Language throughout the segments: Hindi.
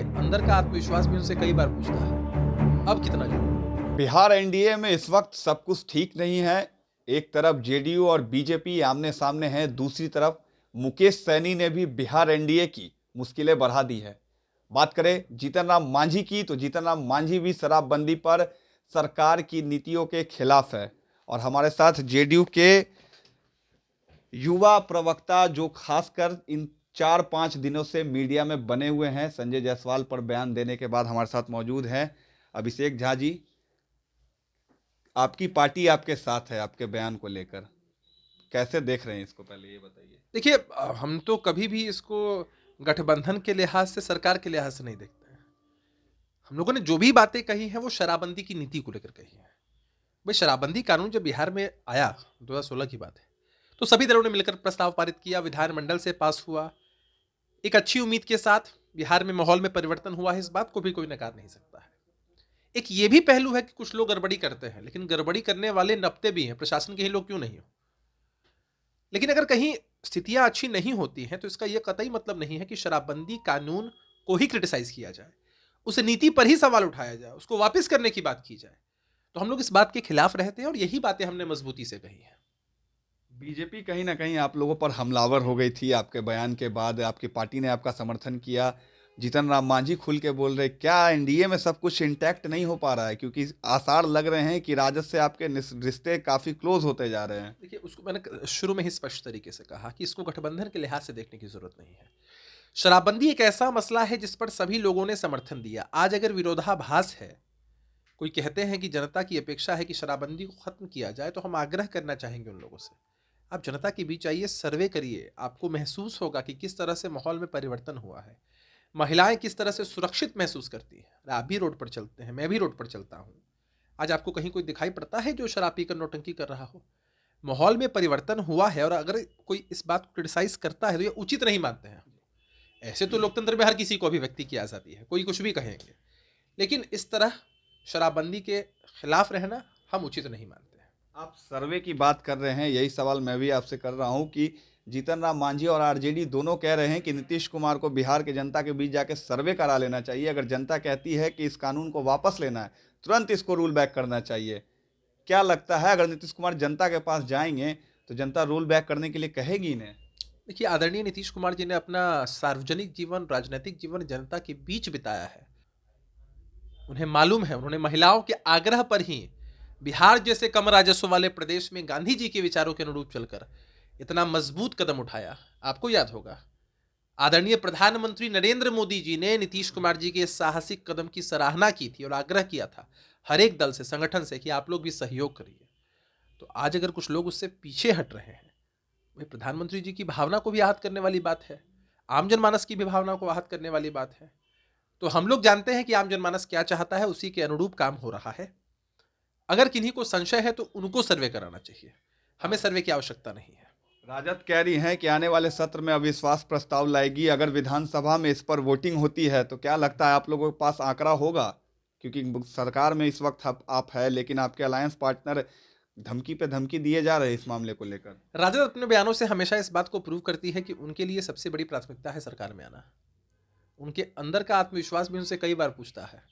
उनके अंदर का आत्मविश्वास भी उनसे कई बार पूछता है, अब कितना झूठ? बिहार एनडीए में इस वक्त सब कुछ ठीक नहीं है। एक तरफ जेडीयू और बीजेपी आमने सामने हैं, दूसरी तरफ मुकेश सैनी ने भी बिहार एनडीए की मुश्किलें बढ़ा दी है। बात करें जीतन राम मांझी की, तो जीतन राम मांझी भी शराबबंदी पर सरकार की नीतियों के खिलाफ है। और हमारे साथ जेडीयू के युवा प्रवक्ता जो खासकर इन 4-5 दिनों से मीडिया में बने हुए हैं, संजय जायसवाल पर बयान देने के बाद हमारे साथ मौजूद हैं अभिषेक झा जी। आपकी पार्टी आपके साथ है आपके बयान को लेकर, कैसे देख रहे हैं इसको, पहले ये बताइए। देखिए, हम तो कभी भी इसको गठबंधन के लिहाज से, सरकार के लिहाज से नहीं देखते हैं। हम लोगों ने जो भी बातें कही हैं वो शराबबंदी की नीति को लेकर कही है। भाई, शराबबंदी कानून जब बिहार में आया, 2016 की बात है, तो सभी दलों ने मिलकर प्रस्ताव पारित किया, विधानमंडल से पास हुआ। एक अच्छी उम्मीद के साथ बिहार में माहौल में परिवर्तन हुआ है, इस बात को भी कोई नकार नहीं सकता है। एक ये भी पहलू है कि कुछ लोग गड़बड़ी करते हैं, लेकिन गड़बड़ी करने वाले नपते भी हैं, प्रशासन के ही लोग क्यों नहीं हो। लेकिन अगर कहीं स्थितियां अच्छी नहीं होती हैं तो इसका यह कतई मतलब नहीं है कि शराबबंदी कानून को ही क्रिटिसाइज किया जाए, उस नीति पर ही सवाल उठाया जाए, उसको वापस करने की बात की जाए। तो हम लोग इस बात के खिलाफ रहते हैं और यही बातें हमने मजबूती से कही है। बीजेपी कहीं ना कहीं आप लोगों पर हमलावर हो गई थी आपके बयान के बाद, आपकी पार्टी ने आपका समर्थन किया। जीतन राम मांझी खुल के बोल रहे, क्या एनडीए में सब कुछ इंटैक्ट नहीं हो पा रहा है, क्योंकि आसार लग रहे हैं कि राजद से आपके रिश्ते काफी क्लोज होते जा रहे हैं। देखिए, उसको मैंने शुरू में ही स्पष्ट तरीके से कहा कि इसको गठबंधन के लिहाज से देखने की जरूरत नहीं है। शराबबंदी एक ऐसा मसला है जिस पर सभी लोगों ने समर्थन दिया। आज अगर विरोधाभास है, कोई कहते हैं कि जनता की अपेक्षा है कि शराबबंदी को खत्म किया जाए, तो हम आग्रह करना चाहेंगे उन लोगों से, आप जनता के बीच आइए, सर्वे करिए, आपको महसूस होगा कि किस तरह से माहौल में परिवर्तन हुआ है, महिलाएं किस तरह से सुरक्षित महसूस करती हैं। आप भी रोड पर चलते हैं, मैं भी रोड पर चलता हूं। आज आपको कहीं कोई दिखाई पड़ता है जो शराब पीकर नौटंकी कर रहा हो? माहौल में परिवर्तन हुआ है, और अगर कोई इस बात को क्रिटिसाइज करता है तो ये उचित नहीं मानते हैं। ऐसे तो लोकतंत्र में हर किसी को अभिव्यक्ति की आजादी है, कोई कुछ भी कहेंगे, लेकिन इस तरह शराबबंदी के खिलाफ रहना हम उचित नहीं मानते हैं। आप सर्वे की बात कर रहे हैं, यही सवाल मैं भी आपसे कर रहा हूं कि जीतन राम मांझी और आरजेडी दोनों कह रहे हैं कि नीतीश कुमार को बिहार के जनता के बीच जाके सर्वे करा लेना चाहिए। अगर जनता कहती है कि इस कानून को वापस लेना है, तुरंत इसको रूल बैक करना चाहिए। क्या लगता है, अगर नीतीश कुमार जनता के पास जाएंगे तो जनता रोल बैक करने के लिए कहेगी इन्हें? देखिए, आदरणीय नीतीश कुमार जी ने अपना सार्वजनिक जीवन, राजनीतिक जीवन जनता के बीच बिताया है। उन्हें मालूम है, उन्होंने महिलाओं के आग्रह पर ही बिहार जैसे कम राजस्व वाले प्रदेश में गांधी जी के विचारों के अनुरूप चलकर इतना मजबूत कदम उठाया। आपको याद होगा, आदरणीय प्रधानमंत्री नरेंद्र मोदी जी ने नीतीश कुमार जी के साहसिक कदम की सराहना की थी और आग्रह किया था हर एक दल से, संगठन से, कि आप लोग भी सहयोग करिए। तो आज अगर कुछ लोग उससे पीछे हट रहे हैं, भाई, प्रधानमंत्री जी की भावना को भी आहत करने वाली बात है, आम जनमानस की भी भावना को आहत करने वाली बात है। तो हम लोग जानते हैं कि आम जनमानस क्या चाहता है, उसी के अनुरूप काम हो रहा है। अगर किन्हीं को संशय है तो उनको सर्वे कराना चाहिए, हमें सर्वे की आवश्यकता नहीं है। राजद कह रही है कि आने वाले सत्र में अविश्वास प्रस्ताव लाएगी। अगर विधानसभा में इस पर वोटिंग होती है तो क्या लगता है आप लोगों के पास आंकड़ा होगा? क्योंकि सरकार में इस वक्त आप है, लेकिन आपके अलायंस पार्टनर धमकी पे धमकी दिए जा रहे हैं इस मामले को लेकर। राजद अपने बयानों से हमेशा इस बात को प्रूव करती है कि उनके लिए सबसे बड़ी प्राथमिकता है सरकार में आना। उनके अंदर का आत्मविश्वास भी उनसे कई बार पूछता है,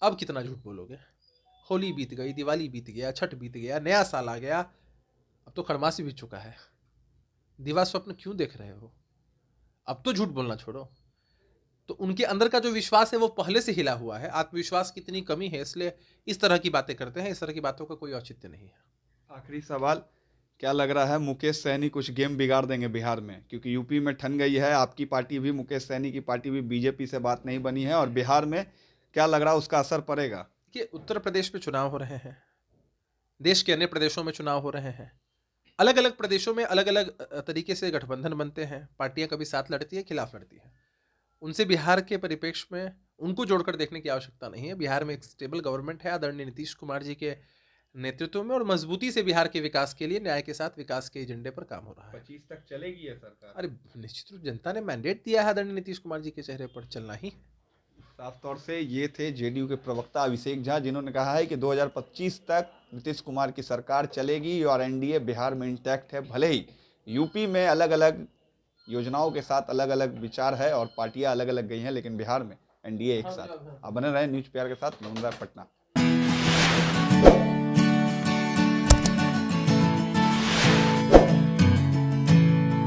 अब कितना झूठ बोलोगे? होली बीत गई, दिवाली बीत गया, छठ बीत गया, नया साल आ गया, अब तो खरमासी बीत चुका है। दिवा स्वप्न क्यों देख रहे हो? अब तो झूठ बोलना छोड़ो। तो उनके अंदर का जो विश्वास है वो पहले से हिला हुआ है। आत्मविश्वास की इतनी कमी है, इसलिए इस तरह की बातें करते हैं। इस तरह की बातों का कोई औचित्य नहीं है। आखिरी सवाल, क्या लग रहा है मुकेश सहनी कुछ गेम बिगाड़ देंगे बिहार में? क्योंकि यूपी में ठन गई है आपकी पार्टी भी, मुकेश सहनी की पार्टी भी, बीजेपी से बात नहीं बनी है, और बिहार में क्या लग रहा है उसका असर पड़ेगा? कि उत्तर प्रदेश में चुनाव हो रहे हैं, देश के अन्य प्रदेशों में चुनाव हो रहे हैं, अलग अलग प्रदेशों में अलग अलग तरीके से गठबंधन बनते हैं, पार्टियां कभी साथ लड़ती है, खिलाफ लड़ती है। उनसे बिहार के परिप्रेक्ष्य में उनको जोड़कर देखने की आवश्यकता नहीं है। बिहार में एक स्टेबल गवर्नमेंट है आदरणीय नीतीश कुमार जी के नेतृत्व में, और मजबूती से बिहार के विकास के लिए, न्याय के साथ विकास के एजेंडे पर काम हो रहा है। 25 तक चलेगी ये सरकार? अरे, निश्चित रूप जनता ने मैंडेट दिया है आदरणीय नीतीश कुमार जी के चेहरे पर, चलना ही। साफ तौर से ये थे जेडीयू के प्रवक्ता अभिषेक झा, जिन्होंने कहा है कि 2025 तक नीतीश कुमार की सरकार चलेगी और एनडीए बिहार में इंटैक्ट है। भले ही यूपी में अलग अलग योजनाओं के साथ अलग अलग विचार है और पार्टियां अलग अलग गई हैं, लेकिन बिहार में एनडीए एक साथ। आप बने रहे न्यूज़ प्यार के साथ। मैं अनुराग पटना।